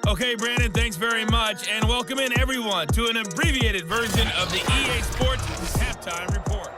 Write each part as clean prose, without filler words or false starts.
Okay, Brandon, thanks very much, and welcome in everyone to an abbreviated version of the EA Sports Halftime Report.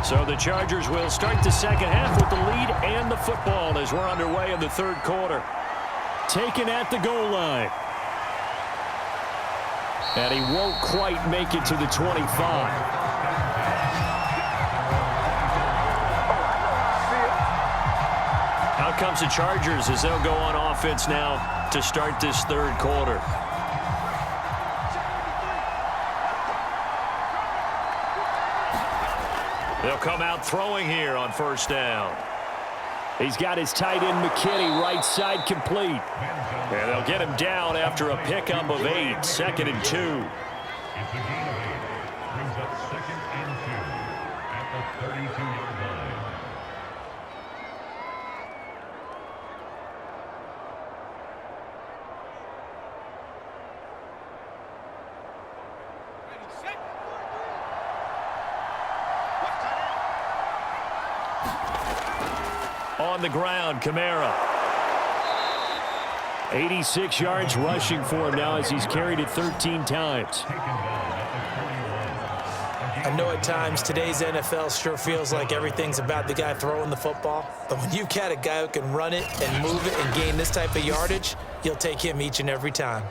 So the Chargers will start the second half with the lead and the football as we're underway in the third quarter. Taken at the goal line. And he won't quite make it to the 25. Out comes the Chargers as they'll go on offense now to start this third quarter. They'll come out throwing here on first down. He's got his tight end McKinney right side complete. And they'll get him down after a pickup of 8, 2nd and 2. Brings up 2nd and 2 at the 32-yard line. On the ground, Kamara. 86 yards rushing for him now as he's carried it 13 times. I know at times today's NFL sure feels like everything's about the guy throwing the football. But when you've got a guy who can run it and move it and gain this type of yardage, you'll take him each and every time.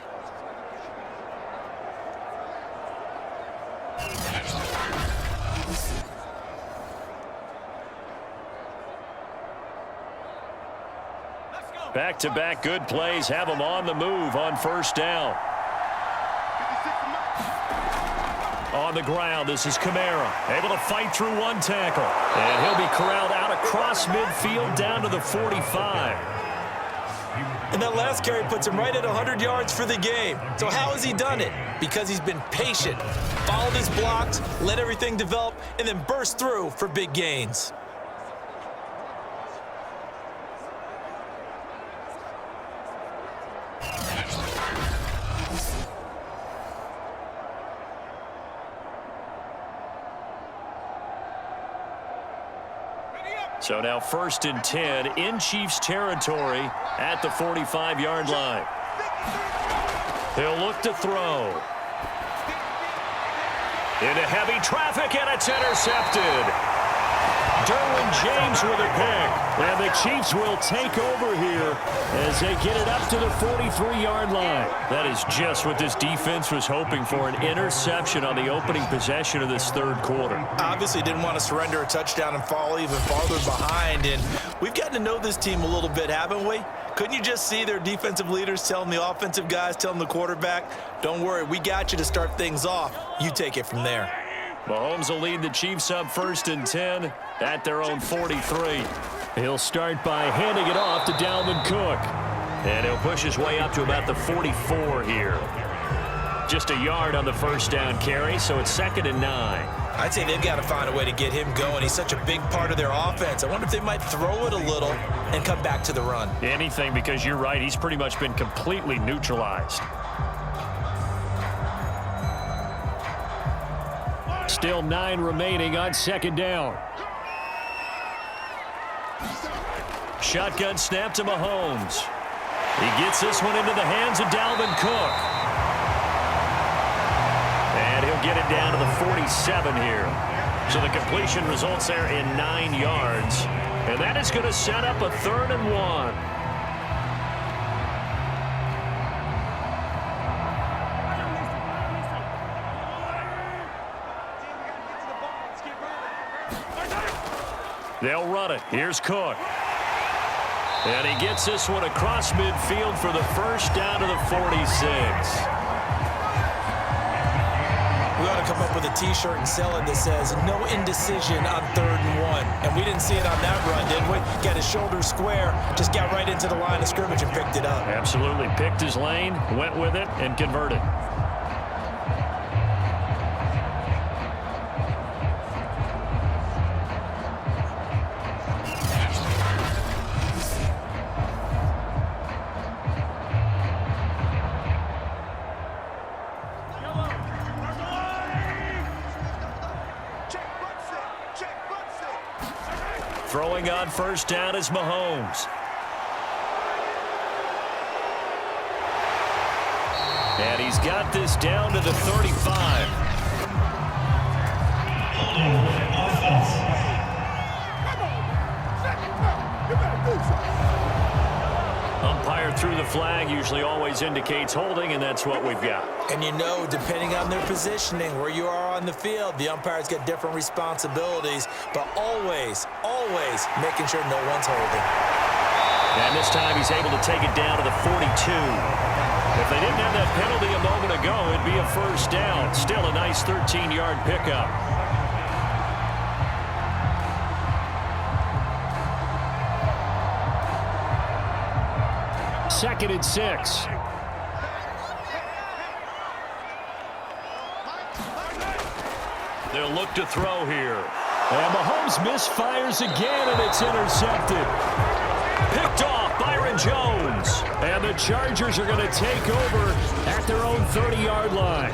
Back-to-back good plays have him on the move on first down. On the ground, this is Kamara, able to fight through one tackle. And he'll be corralled out across midfield down to the 45. And that last carry puts him right at 100 yards for the game. So how has he done it? Because he's been patient, followed his blocks, let everything develop, and then burst through for big gains. So now 1st and 10 in Chiefs territory at the 45-yard line. He'll look to throw. Into heavy traffic, and it's intercepted. Derwin James with a pick. And the Chiefs will take over here as they get it up to the 43-yard line. That is just what this defense was hoping for, an interception on the opening possession of this third quarter. Obviously didn't want to surrender a touchdown and fall even farther behind. And we've gotten to know this team a little bit, haven't we? Couldn't you just see their defensive leaders telling the offensive guys, telling the quarterback, don't worry, we got you to start things off. You take it from there. Mahomes will lead the Chiefs up 1st and 10 at their own 43. He'll start by handing it off to Dalvin Cook. And he'll push his way up to about the 44 here. Just a yard on the first down carry, so it's 2nd and 9. I'd say they've got to find a way to get him going. He's such a big part of their offense. I wonder if they might throw it a little and come back to the run. Anything, because you're right, he's pretty much been completely neutralized. Still 9 remaining on 2nd down. Shotgun snap to Mahomes. He gets this one into the hands of Dalvin Cook. And he'll get it down to the 47 here. So the completion results there in 9 yards. And that is going to set up a 3rd and 1. They'll run it. Here's Cook. And he gets this one across midfield for the first down to the 46. We ought to come up with a T-shirt and sell it that says, no indecision on 3rd and 1. And we didn't see it on that run, did we? Got his shoulder square, just got right into the line of scrimmage and picked it up. Absolutely. Picked his lane, went with it, and converted. Throwing on first down is Mahomes. And he's got this down to the 35. Umpire threw the flag, usually always indicates holding, and that's what we've got. And you know, depending on their positioning, where you are on the field, the umpires get different responsibilities, but always making sure no one's holding. And this time he's able to take it down to the 42. If they didn't have that penalty a moment ago, it'd be a first down. Still a nice 13-yard pickup. Second and 6. They'll look to throw here. And Mahomes misfires again, and it's intercepted. Picked off Byron Jones. And the Chargers are going to take over at their own 30-yard line.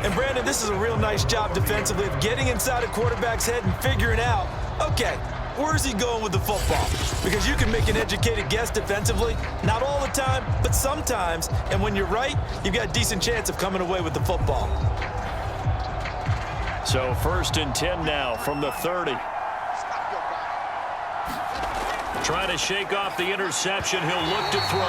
And, Brandon, this is a real nice job defensively of getting inside a quarterback's head and figuring out, okay, where's he going with the football? Because you can make an educated guess defensively. Not all the time, but sometimes. And when you're right, you've got a decent chance of coming away with the football. So first and 10 now from the 30. Trying to shake off the interception. He'll look to throw.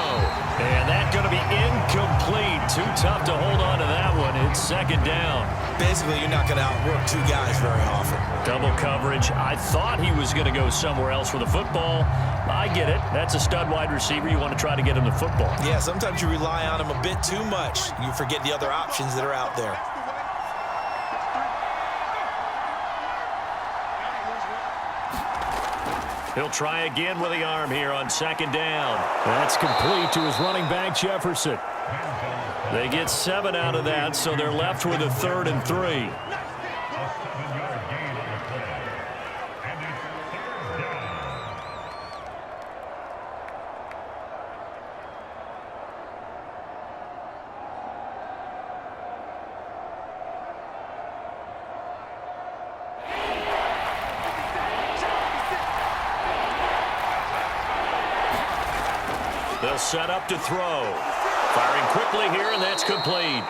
And that's going to be incomplete. Too tough to hold on to that one. It's second down. Basically, you're not going to outwork two guys very often. Double coverage. I thought he was going to go somewhere else with the football. I get it. That's a stud wide receiver. You want to try to get him the football. Yeah, sometimes you rely on him a bit too much. You forget the other options that are out there. He'll try again with the arm here on second down. That's complete to his running back, Jefferson. They get 7 out of that, so they're left with a 3rd and 3. A 7-yard gain on the play. And it's 3rd down. They'll set up to throw. Firing quickly here, and that's complete.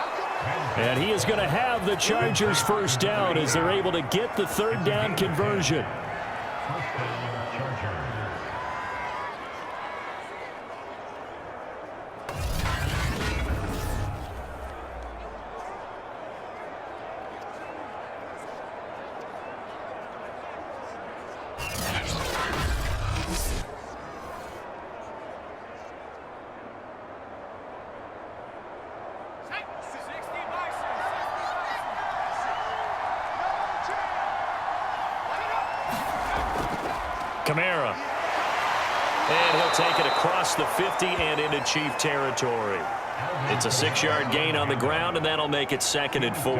And he is going to have the Chargers first down as they're able to get the 3rd down conversion. First down, Chargers. Kamara. And he'll take it across the 50 and into Chief territory. It's a 6-yard gain on the ground, and that'll make it 2nd and 4.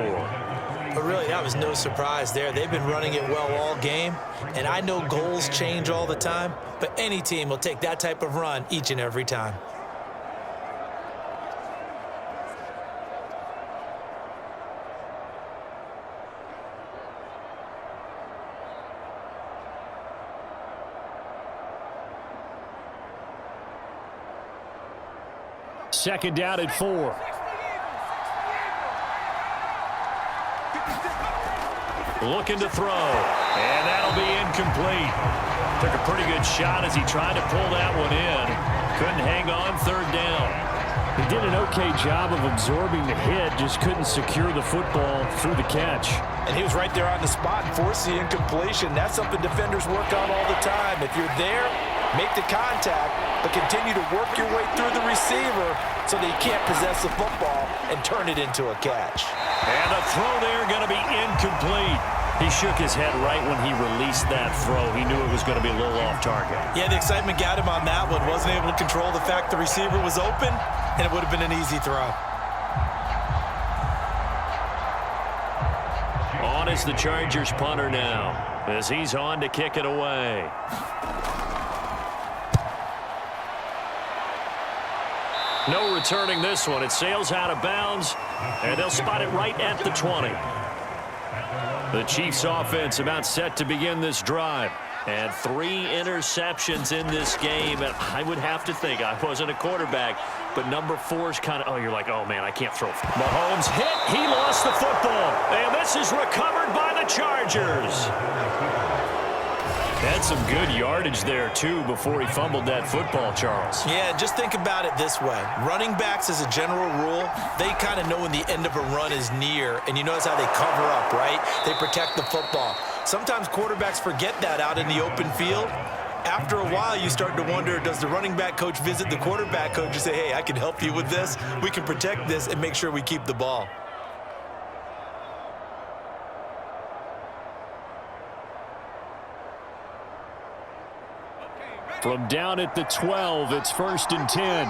But really, that was no surprise there. They've been running it well all game, and I know goals change all the time, but any team will take that type of run each and every time. Second down at 4. Looking to throw. And that'll be incomplete. Took a pretty good shot as he tried to pull that one in. Couldn't hang on 3rd down. He did an okay job of absorbing the hit, just couldn't secure the football through the catch. And he was right there on the spot and forced the incompletion. That's something defenders work on all the time. If you're there, make the contact, but continue to work your way through the receiver so that he can't possess the football and turn it into a catch. And the throw there going to be incomplete. He shook his head right when he released that throw. He knew it was going to be a little off target. Yeah, the excitement got him on that one. Wasn't able to control the fact the receiver was open, and it would have been an easy throw. On is the Chargers punter now, as he's on to kick it away. No returning this one. It sails out of bounds, and they'll spot it right at the 20. The Chiefs offense about set to begin this drive. And 3 interceptions in this game. And I would have to think, I wasn't a quarterback, but number 4 is kind of, you're like, oh, man, I can't throw. Mahomes hit. He lost the football. And this is recovered by the Chargers. Had some good yardage there, too, before he fumbled that football, Charles. Yeah, just think about it this way. Running backs, as a general rule, they kind of know when the end of a run is near, and you notice how they cover up, right? They protect the football. Sometimes quarterbacks forget that out in the open field. After a while, you start to wonder, does the running back coach visit the quarterback coach and say, hey, I can help you with this, we can protect this, and make sure we keep the ball. From down at the 12, it's 1st and 10.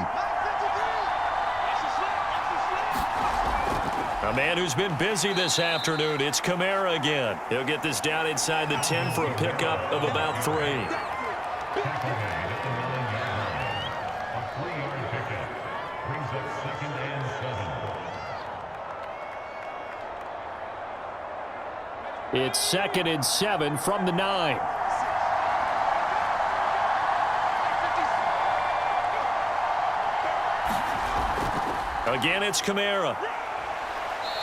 A man who's been busy this afternoon, it's Kamara again. He'll get this down inside the 10 for a pickup of about 3. A 3-yard pickup brings up 2nd and 7. It's 2nd and 7 from the 9. Again, it's Kamara.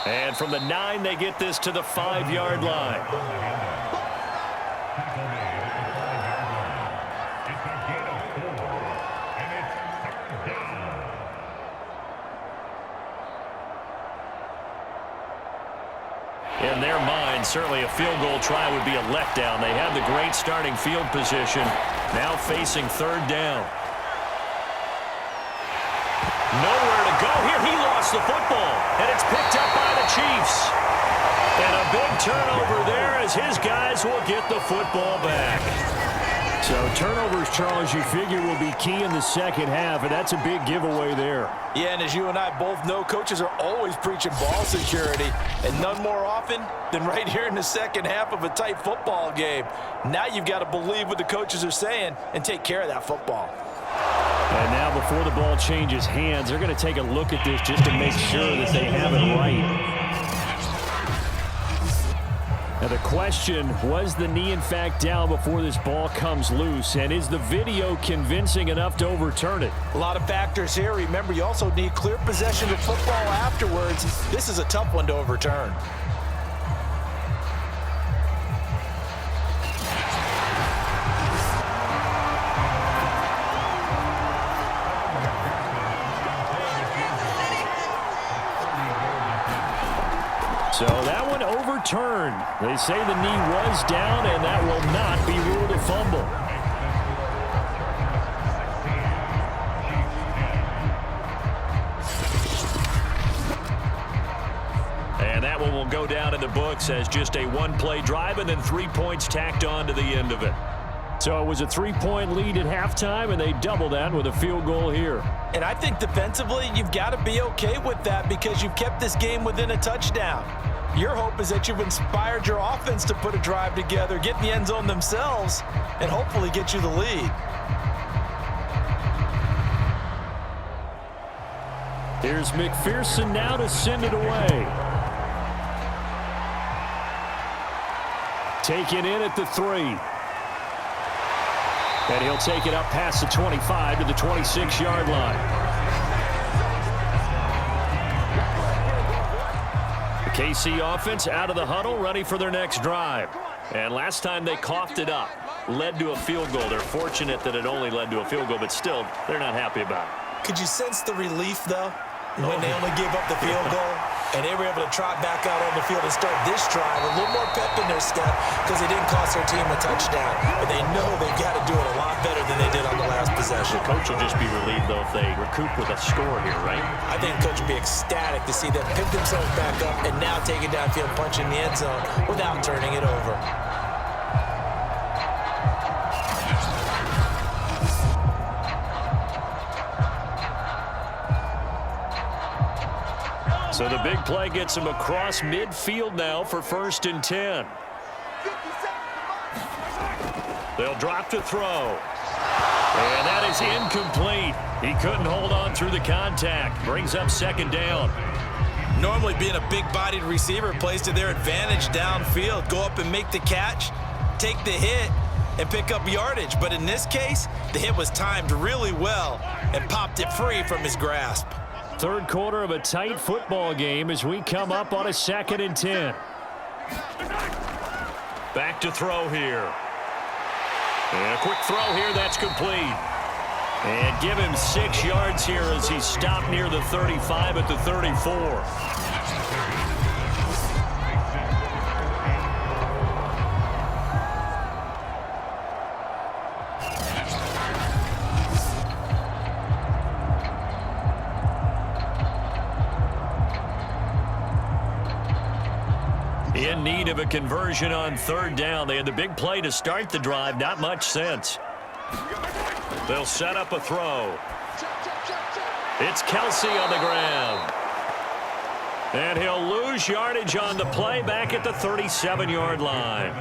And from the 9, they get this to the 5-yard line. It's a gain of 4, and it's 3rd down. In their mind, certainly a field goal try would be a letdown. They have the great starting field position, now facing 3rd down. Nowhere to go here. He lost the football, and it's picked up by the Chiefs. And a big turnover there as his guys will get the football back. So turnovers, Charles, you figure will be key in the second half, and that's a big giveaway there. Yeah, and as you and I both know, coaches are always preaching ball security, and none more often than right here in the second half of a tight football game. Now you've got to believe what the coaches are saying and take care of that football. And now before the ball changes hands, they're going to take a look at this just to make sure that they have it right. Now the question, was the knee in fact down before this ball comes loose? And is the video convincing enough to overturn it? A lot of factors here. Remember, you also need clear possession of football afterwards. This is a tough one to overturn. So that one overturned. They say the knee was down, and that will not be ruled a fumble. And that one will go down in the books as just a 1-play drive and then 3 points tacked on to the end of it. So it was a 3-point lead at halftime, and they double that with a field goal here. And I think defensively, you've got to be okay with that because you've kept this game within a touchdown. Your hope is that you've inspired your offense to put a drive together, get in the end zone themselves, and hopefully get you the lead. Here's McPherson now to send it away. Taken in at the 3. And he'll take it up past the 25 to the 26-yard line. The KC offense out of the huddle, ready for their next drive. And last time they coughed it up, led to a field goal. They're fortunate that it only led to a field goal, but still, they're not happy about it. Could you sense the relief, though, when they only gave up the field goal? And they were able to trot back out on the field and start this drive with a little more pep in their step because they didn't cost their team a touchdown. But they know they've got to do it a lot better than they did on the last possession. The coach will just be relieved, though, if they recoup with a score here, right? I think the coach will be ecstatic to see them pick themselves back up and now take it downfield, punch in the end zone without turning it over. So the big play gets him across midfield now for 1st and 10. They'll drop to throw. And that is incomplete. He couldn't hold on through the contact. Brings up 2nd down. Normally being a big-bodied receiver plays to their advantage downfield. Go up and make the catch, take the hit, and pick up yardage. But in this case, the hit was timed really well and popped it free from his grasp. Third quarter of a tight football game as we come up on a 2nd and 10. Back to throw here. And a quick throw here, that's complete. And give him 6 yards here as he stopped near the 35 at the 34. In need of a conversion on 3rd down. They had the big play to start the drive. Not much sense. They'll set up a throw. It's Kelsey on the ground. And he'll lose yardage on the play back at the 37-yard line.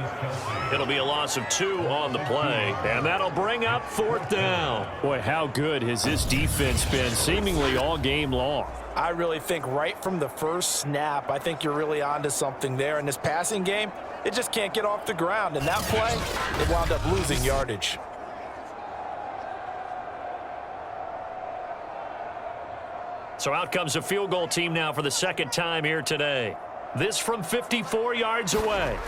It'll be a loss of 2 on the play, and that'll bring up 4th down. Boy, how good has this defense been seemingly all game long? I really think right from the first snap, I think you're really onto something there. In this passing game, it just can't get off the ground. And that play, it wound up losing yardage. So out comes a field goal team now for the 2nd time here today. This from 54 yards away.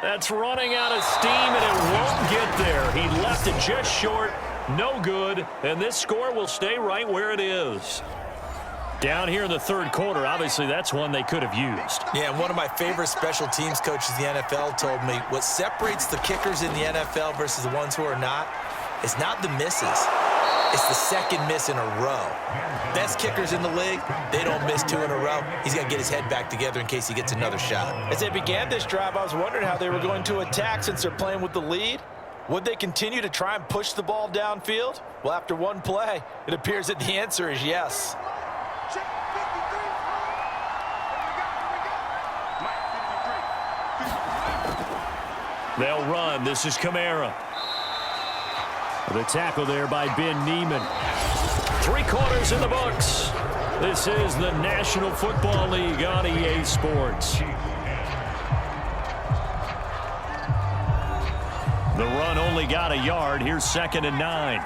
That's running out of steam, and it won't get there. He left it just short. No good, and this score will stay right where it is. Down here in the 3rd quarter, obviously that's one they could have used. Yeah, and one of my favorite special teams coaches in the NFL told me what separates the kickers in the NFL versus the ones who are not is not the misses. It's the 2nd miss in a row. Best kickers in the league, they don't miss 2 in a row. He's got to get his head back together in case he gets another shot. As they began this drive, I was wondering how they were going to attack since they're playing with the lead. Would they continue to try and push the ball downfield? Well, after one play, it appears that the answer is yes. They'll run. This is Kamara. The tackle there by Ben Neiman. 3 quarters in the books. This is the National Football League on EA Sports. The run only got a yard. Here's 2nd and 9.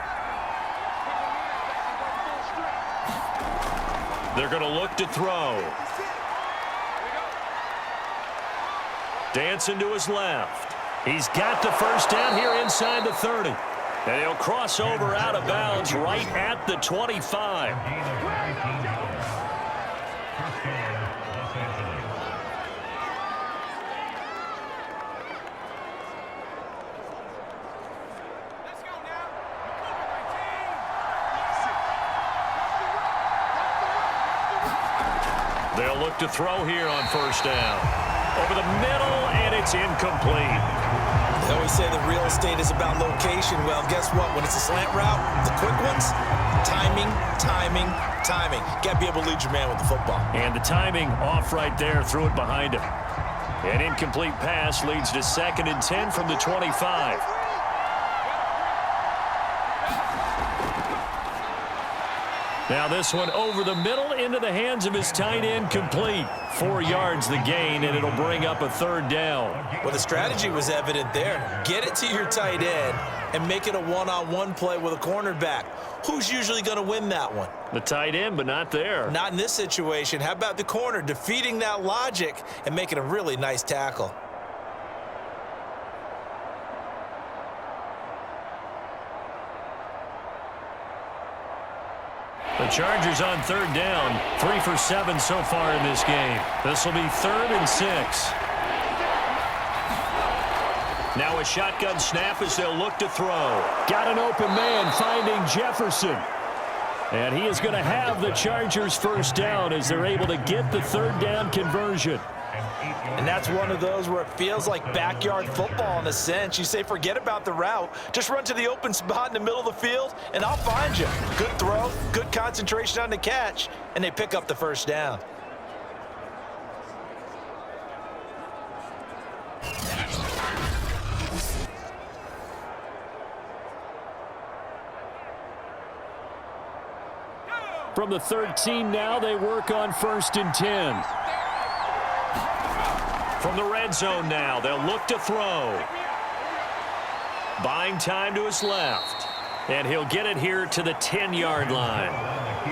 They're going to look to throw. Dancing to his left. He's got the 1st down here inside the 30. And he'll cross over out of bounds right at the 25. They'll look to throw here on 1st down. Over the middle, and it's incomplete. They always say that real estate is about location. Well, guess what? When it's a slant route, the quick ones, timing, timing, timing. Got to be able to lead your man with the football. And the timing off right there, threw it behind him. An incomplete pass leads to 2nd and 10 from the 25. Now this one over the middle into the hands of his tight end, complete. 4 yards the gain, and it'll bring up a 3rd down. Well, the strategy was evident there. Get it to your tight end and make it a one-on-one play with a cornerback. Who's usually going to win that one? The tight end, but not there. Not in this situation. How about the corner defeating that logic and making a really nice tackle? The Chargers on 3rd down. 3 for 7 so far in this game. This will be 3rd and 6. Now a shotgun snap as they'll look to throw. Got an open man finding Jefferson. And he is going to have the Chargers 1st down as they're able to get the 3rd down conversion. And that's one of those where it feels like backyard football in a sense. You say, forget about the route. Just run to the open spot in the middle of the field, and I'll find you. Good throw, good concentration on the catch, and they pick up the 1st down. From the 13 now, they work on 1st and 10. From the red zone now, they'll look to throw. Buying time to his left. And he'll get it here to the 10-yard line.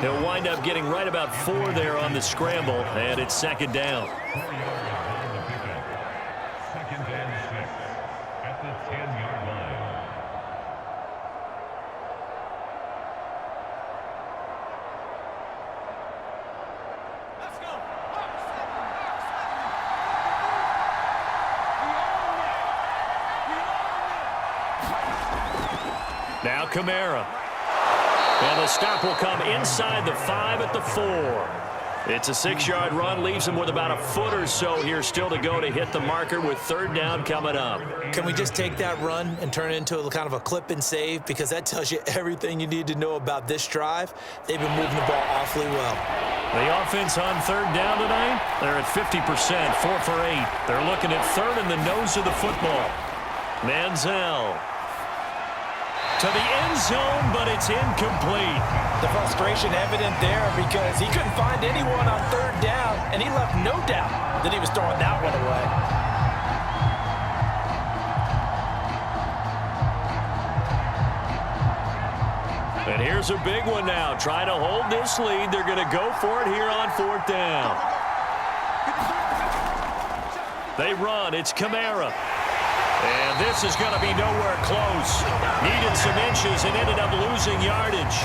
He'll wind up getting right about 4 there on the scramble, and it's second down. 4 yards on the pickup. Second and 6 at the 10-yard line. Now Kamara. And the stop will come inside the 5 at the 4. It's a 6-yard run, leaves him with about a foot or so here still to go to hit the marker with third down coming up. Can we just take that run and turn it into a kind of a clip and save? Because that tells you everything you need to know about this drive. They've been moving the ball awfully well. The offense on third down tonight, they're at 50%, 4 for 8. They're looking at third in the nose of the football. Manziel to the end zone, but it's incomplete. The frustration evident there because he couldn't find anyone on third down, and he left no doubt that he was throwing that one away. And here's a big one now. Trying to hold this lead. They're going to go for it here on fourth down. They run. It's Kamara. And this is going to be nowhere close. Needed some inches and ended up losing yardage.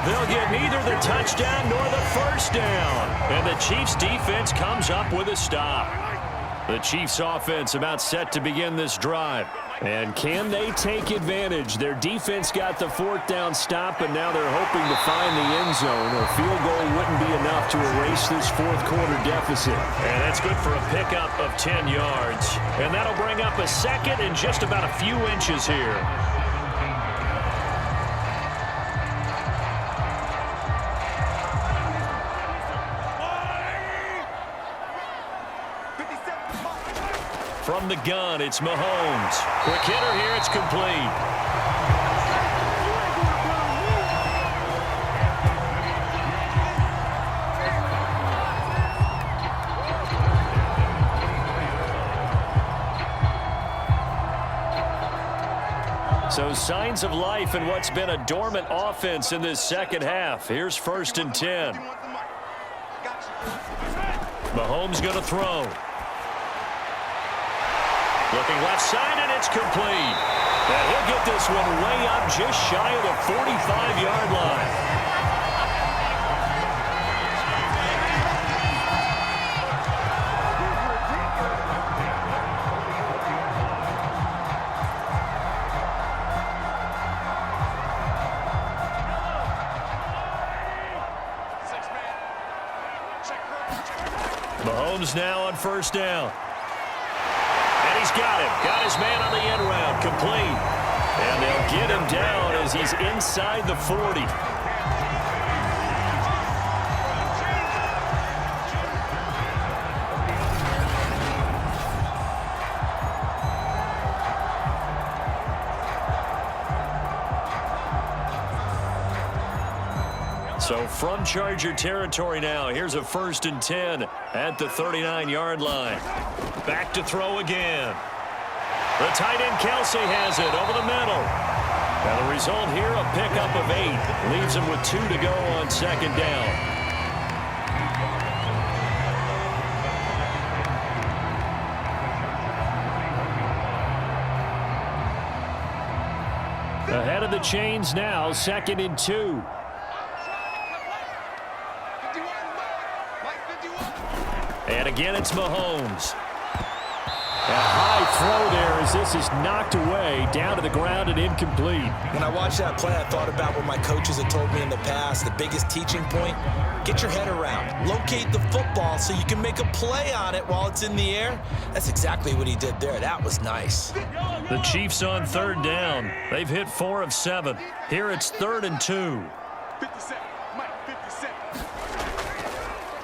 They'll get neither the touchdown nor the first down. And the Chiefs' defense comes up with a stop. The Chiefs' offense about set to begin this drive. And can they take advantage? Their defense got the fourth down stop, and now they're hoping to find the end zone. A field goal wouldn't be enough to erase this fourth quarter deficit. And that's good for a pickup of 10 yards. And that'll bring up a second and just about a few inches here. From the gun, it's Mahomes. Quick hitter here, it's complete. So signs of life in what's been a dormant offense in this second half. Here's first and 10. Mahomes going to throw. Looking left side, and it's complete. And he'll get this one way up just shy of the 45-yard line. Mahomes now on first down. And he's got him. Got his man on the end round. Complete. And they'll get him down as he's inside the 40. So from Charger territory now, here's a first and 10 at the 39-yard line. Back to throw again. The tight end Kelsey has it over the middle. And the result here, a pickup of 8. Leaves him with 2 to go on second down. Ahead of the chains now, second and 2. And again, it's Mahomes. A high throw there as this is knocked away, down to the ground and incomplete. When I watched that play, I thought about what my coaches had told me in the past. The biggest teaching point, get your head around. Locate the football so you can make a play on it while it's in the air. That's exactly what he did there. That was nice. The Chiefs on third down. They've hit 4 of 7. Here it's 3rd and 2. 57, Mike, 57.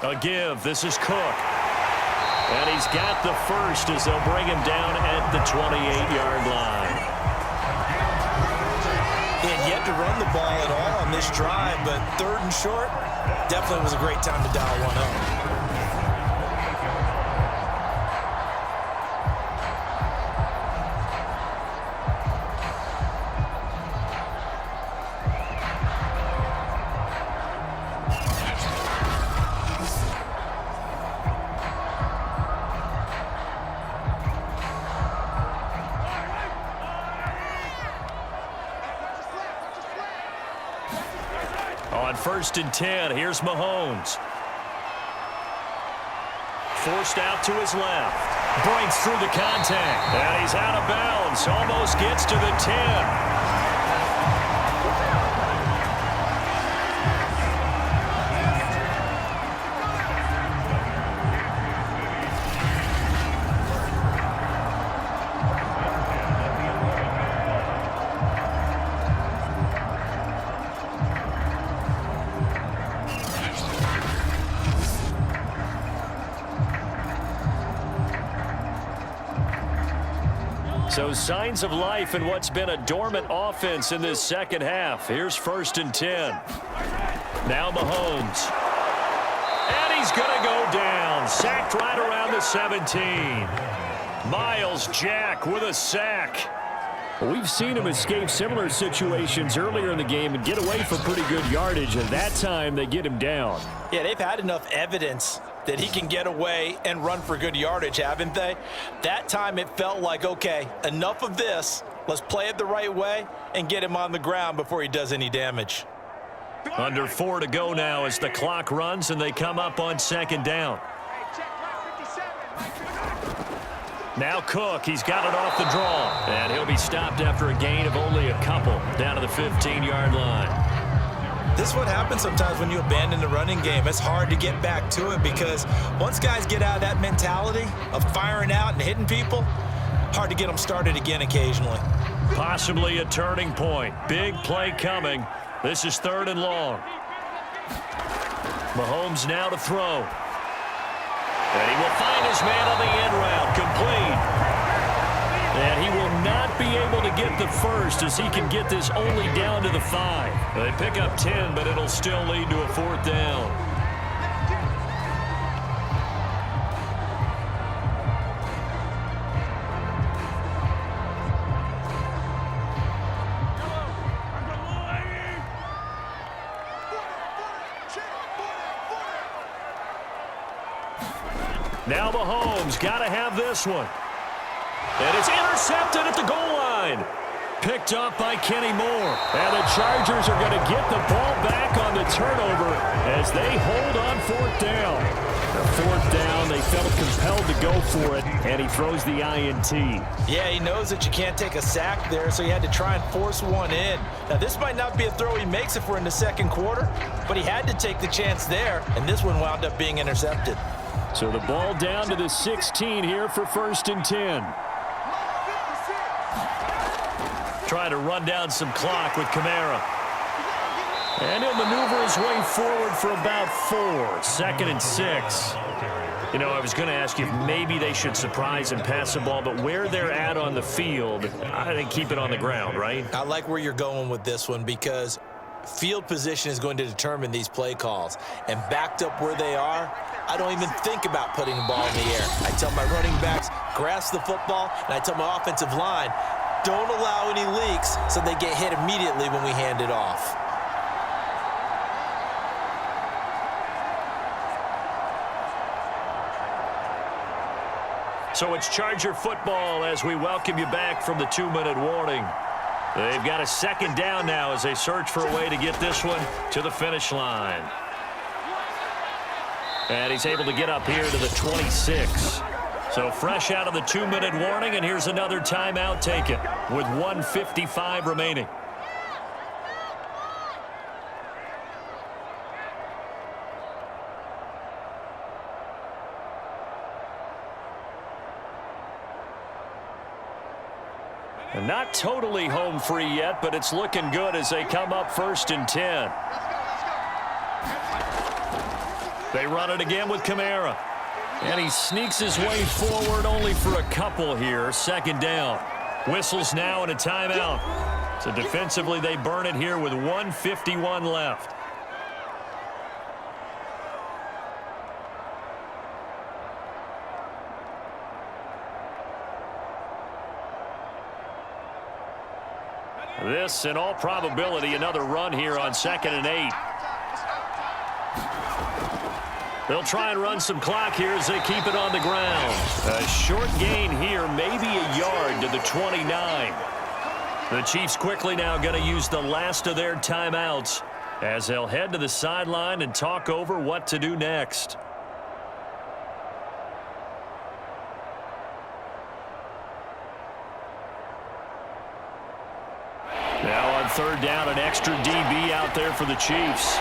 A give. This is Cook. And he's got the first as they'll bring him down at the 28-yard line. He had yet to run the ball at all on this drive, but 3rd and short, definitely was a great time to dial one up. 1st and 10. Here's Mahomes. Forced out to his left. Breaks through the contact. And he's out of bounds. Almost gets to the 10. So signs of life in what's been a dormant offense in this second half. Here's 1st and 10. Now Mahomes. And he's going to go down. Sacked right around the 17. Miles Jack with a sack. We've seen him escape similar situations earlier in the game and get away for pretty good yardage, and that time they get him down. Yeah, they've had enough evidence that he can get away and run for good yardage, haven't they? That time it felt like, okay, enough of this. Let's play it the right way and get him on the ground before he does any damage. Under 4 to go now as the clock runs and they come up on 2nd down. Now Cook, he's got it off the draw. And he'll be stopped after a gain of only a couple down to the 15-yard line. This is what happens sometimes when you abandon the running game. It's hard to get back to it because once guys get out of that mentality of firing out and hitting people, hard to get them started again occasionally. Possibly a turning point. Big play coming. This is 3rd and long. Mahomes now to throw. And he will find his man on the end route. Complete. And he will not be able to get the first as he can get this only down to the 5. They pick up 10, but it'll still lead to a 4th down. Now Mahomes got to have this one. And it's intercepted at the goal line. Picked up by Kenny Moore. And the Chargers are going to get the ball back on the turnover as they hold on 4th down. The 4th down, they felt compelled to go for it, and he throws the INT. Yeah, he knows that you can't take a sack there, so he had to try and force one in. Now, this might not be a throw he makes if we're in the 2nd quarter, but he had to take the chance there, and this one wound up being intercepted. So the ball down to the 16 here for 1st and 10. Try to run down some clock with Kamara. And he'll maneuver his way forward for about 4. 2nd and 6. You know, I was going to ask you if maybe they should surprise and pass the ball, but where they're at on the field, I think keep it on the ground, right? I like where you're going with this one because field position is going to determine these play calls. And backed up where they are, I don't even think about putting the ball in the air. I tell my running backs, grasp the football, and I tell my offensive line, don't allow any leaks so they get hit immediately when we hand it off. So it's Charger football as we welcome you back from the 2-minute warning. They've got a 2nd down now as they search for a way to get this one to the finish line. And he's able to get up here to the 26. So fresh out of the 2-minute warning, and here's another timeout taken with 1:55 remaining. And not totally home free yet, but it's looking good as they come up 1st and 10. They run it again with Kamara. And he sneaks his way forward only for a couple here. 2nd down. Whistles now and a timeout. So defensively they burn it here with 1:51 left. This, in all probability, another run here on 2nd and 8. They'll try and run some clock here as they keep it on the ground. A short gain here, maybe a yard to the 29. The Chiefs quickly now going to use the last of their timeouts as they'll head to the sideline and talk over what to do next. Now on third down, an extra DB out there for the Chiefs.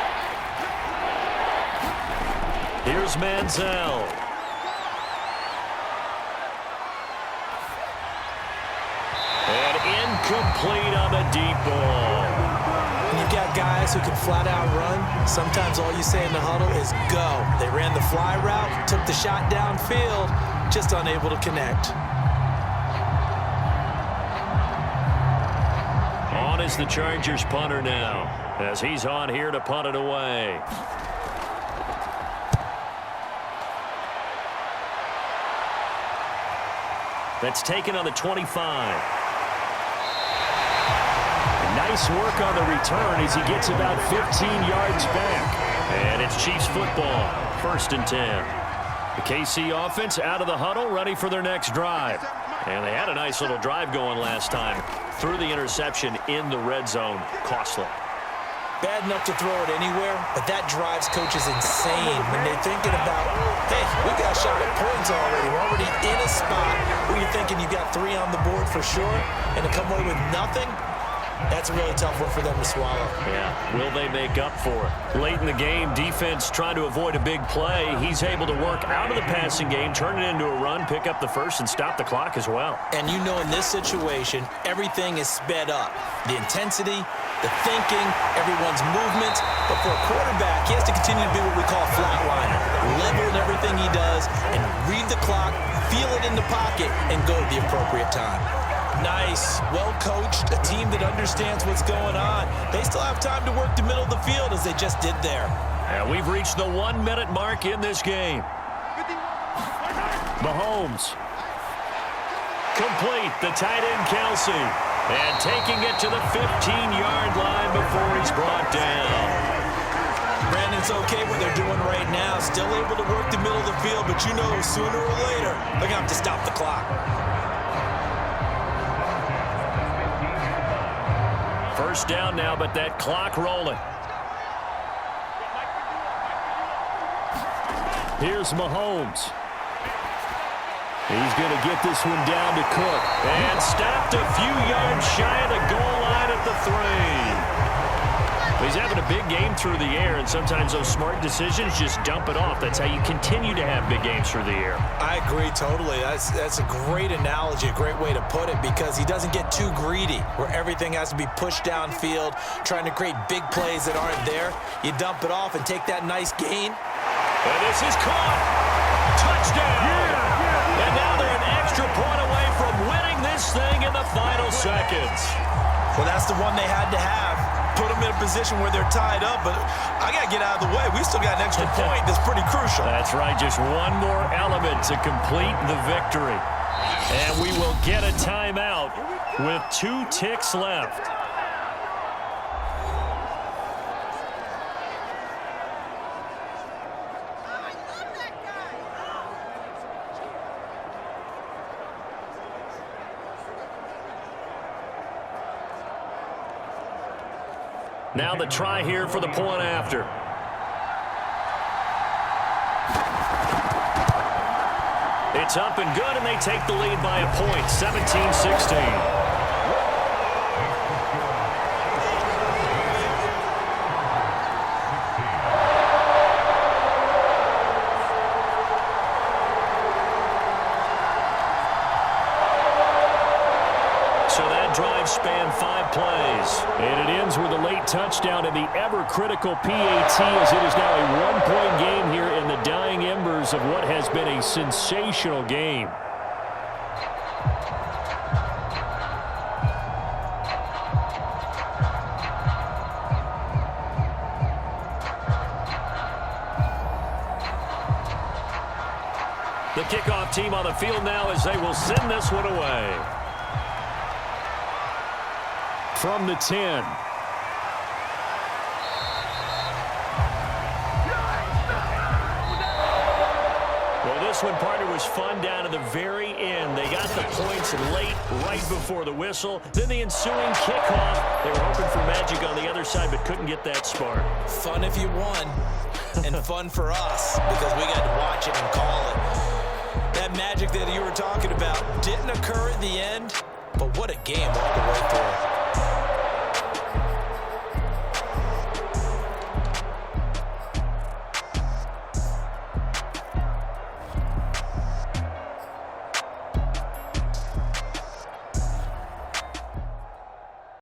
Here's Manziel. And incomplete on the deep ball. When you've got guys who can flat out run, sometimes all you say in the huddle is go. They ran the fly route, took the shot downfield, just unable to connect. On is the Chargers punter now, as he's on here to punt it away. That's taken on the 25. Nice work on the return as he gets about 15 yards back. And it's Chiefs football, 1st and 10. The KC offense out of the huddle, ready for their next drive. And they had a nice little drive going last time. Threw the interception in the red zone. Costly. Bad enough to throw it anywhere, but that drives coaches insane when they're thinking about, hey, we got a shot at points already. We're already in a spot where you're thinking you got 3 on the board for sure, and to come away with nothing, that's a really tough one for them to swallow. Yeah, will they make up for it? Late in the game, defense trying to avoid a big play. He's able to work out of the passing game, turn it into a run, pick up the first, and stop the clock as well. And you know in this situation, everything is sped up. The intensity, the thinking, everyone's movements. But for a quarterback, he has to continue to be what we call a flatliner. Level in everything he does and read the clock, feel it in the pocket, and go at the appropriate time. Nice, well-coached, a team that understands what's going on. They still have time to work the middle of the field as they just did there. And we've reached the 1-minute mark in this game. Mahomes. Complete, the tight end Kelsey. And taking it to the 15-yard line before he's brought down. Brandon's okay what they're doing right now. Still able to work the middle of the field, but you know sooner or later, they're going to have to stop the clock. First down now, but that clock rolling. Here's Mahomes. He's going to get this one down to Cook. And stopped a few yards shy of the goal line at the 3. He's having a big game through the air, and sometimes those smart decisions just dump it off. That's how you continue to have big games through the air. I agree totally. That's a great analogy, a great way to put it, because he doesn't get too greedy where everything has to be pushed downfield, trying to create big plays that aren't there. You dump it off and take that nice gain. And this is caught. Touchdown. And now they're an extra point away from winning this thing in the final seconds. Well, that's the one they had to have. Put them in a position where they're tied up, but I got to get out of the way. We still got an extra point that's pretty crucial. That's right, just one more element to complete the victory. And we will get a timeout with 2 ticks left. Now the try here for the point after. It's up and good, and they take the lead by a point, 17-16. Drive span 5 plays. And it ends with a late touchdown in the ever-critical PAT, as it is now a 1-point game here in the dying embers of what has been a sensational game. The kickoff team on the field now as they will send this one away. From the 10. Well, this one, partner, was fun down to the very end. They got the points late, right before the whistle. Then the ensuing kickoff. They were hoping for magic on the other side, but couldn't get that spark. Fun if you won, and fun for us because we got to watch it and call it. That magic that you were talking about didn't occur at the end, but what a game all the way through.